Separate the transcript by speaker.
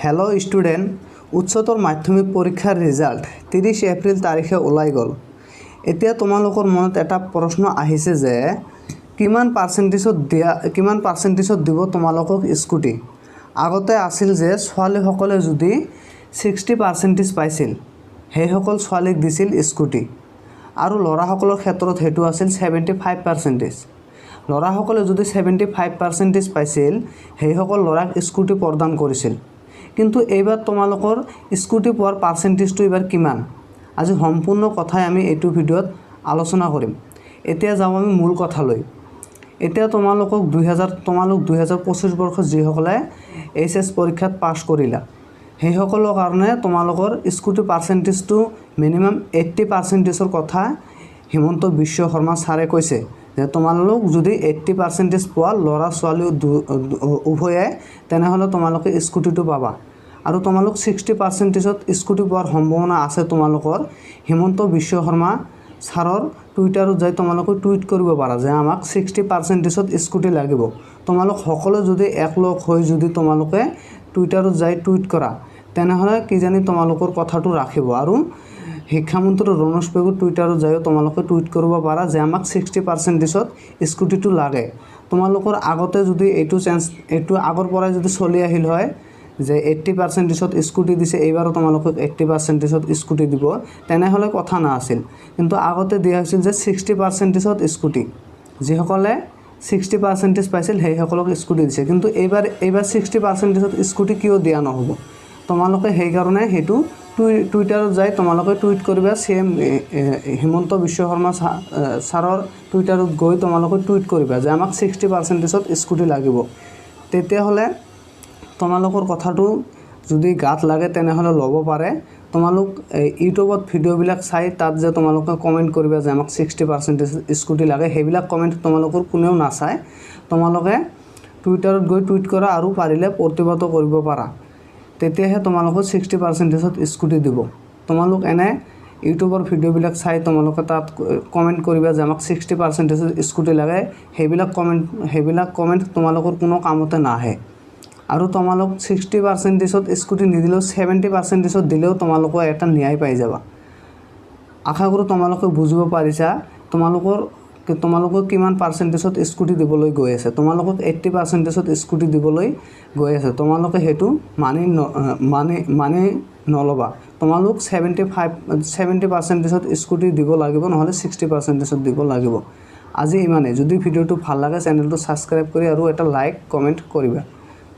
Speaker 1: Hello student उच्चतर माध्यमिक परीक्षार रिजाल्ट 30 एप्रिल तारिखे ओलाई गल। एतिया तोमालोकर मनत एटा प्रश्न आहिसे जे किमान पार्सेंटेजत দিব तोमालोকক स्कूटी। आगते आसिल जे छाली सकले जुदी 60% पाइছিল हे सकल छालीक दिছিল स्कूटी आरु लरा सकলৰ ক্ষেত্ৰত হেতু আছিল 75%। लरा सकले जुदी 75% पाइছিল हे सकल लराक स्कूटी प्रदान কৰিছিল। কিন্তু এইবাৰ তোমালোকৰ স্কুটি পোৱাৰ পাৰ্সেন্টেজটো এবাৰ কিমান আজি সম্পূৰ্ণ কথাই আমি এইটো ভিডিঅ'ত আলোচনা কৰিম। এতিয়া যাও আমি মূল কথালৈ। এতিয়া তোমালোক 2025 বৰ্ষত যি সকলে এইচএস পৰীক্ষাত পাছ কৰিলা সেই সকলৰ কাৰণে তোমালোকৰ স্কুটি পাৰ্সেন্টেজটো মিনিমাম 80%ৰ কথা হিমন্ত বিশ্ব শৰ্মা ছাৰে কৈছে যে তোমালোক যদি 80% পোৱা লৰা ছোৱালী উভয়ে তেনেহলে তোমালোকে স্কুটিটো পাবা আৰু তোমালোক 60%ত স্কুটি পোৱাৰ সম্ভাৱনা আছে। তোমালোকৰ হিমন্ত বিশ্ব শৰ্মা ছাৰৰ টুইটাৰত যাই তোমালোকে টুইট কৰিব পাৰা যে আমাক 60%ত স্কুটি লাগিব। তোমালোক সকলো যদি একলগ হৈ যদি তোমালোকে টুইটাৰত যাই টুইট কৰা তেনেহলে কি জানি তোমালোকৰ কথাটো ৰাখিব আৰু শিক্ষামন্ত্ৰী ৰমেশ পেগুৰ টুইটাৰত যাই তোমালোকে টুইট কৰিব পাৰা যে আমাক 60%ত স্কুটিটো লাগে। তোমালোকৰ আগতে যদি এইটো আগৰ পৰাই যদি চলি আহিল হয় যে 80%ত স্কুটি দিছে এইবাৰো তোমালোকক 80%ত স্কুটি দিব তেনেহলে কথা না আছিল। কিন্তু আগতে দিয়া হৈছিল যে 60%ত স্কুটি যি সকলে 60% পাইছিল সেই সকলক স্কুটি দিছে। কিন্তু এইবাৰ 60%ত স্কুটি কিয় দিয়া নহব তোমালোকে সেই কাৰণে হেতু টুইটাৰত যাই তোমালোকে টুইট কৰিবা। সেম হিমন্ত বিশ্ব শৰ্মা ছাৰৰ টুইটাৰত গৈ তোমালোকে টুইট কৰিবা যে আমাক 60%ত স্কুটি লাগিব। তেতিয়া হলে তোমালোকৰ কথাটো যদি গাত লাগে তেনেহলে ল'ব পাৰে। তোমালোক ইউটিউবত ভিডিঅ'বিলাক চাই তাত যে তোমালোকে কমেন্ট কৰিবা যে আমাক 60% স্কুটি লাগে সেইবিলাক কমেন্ট তোমালোকৰ কোনেও নাচায়। তোমালোকে টুইটাৰত গৈ টুইট কৰা আৰু পাৰিলে প্ৰতিবাদ কৰিব পাৰা তেতিয়াহে তোমালোকক 60%ত স্কুটি দিব। তোমালোক এনে ইউটিউবৰ ভিডিঅ'বিলাক চাই তোমালোকে তাত কমেন্ট কৰিবা যে আমাক 60%ত স্কুটি লাগে সেইবিলাক কমেন্ট তোমালোকৰ কোনো কামতে নাহে। আৰু তোমালোক 60%ত স্কুটি নিদিলেও 70%ত দিলেও তোমালোকে এটা ন্যায় পাই যাবা। আশা কৰো তোমালোকে বুজিব পাৰিছা তোমালোকক কিমান পাৰ্সেন্টেজত স্কুটি দিবলৈ গৈ আছে। তোমালোকক 80%ত স্কুটি দিবলৈ গৈ আছে। তোমালোকে হেতু মানি নলবা। তোমালোক 70%ত স্কুটি দিব লাগিব নহলে 60%ত দিব লাগিব। আজি ইমানে। যদি ভিডিঅ'টো ভাল লাগে চেনেলটো সাবস্ক্ৰাইব কৰি আৰু এটা লাইক কমেন্ট কৰিবা।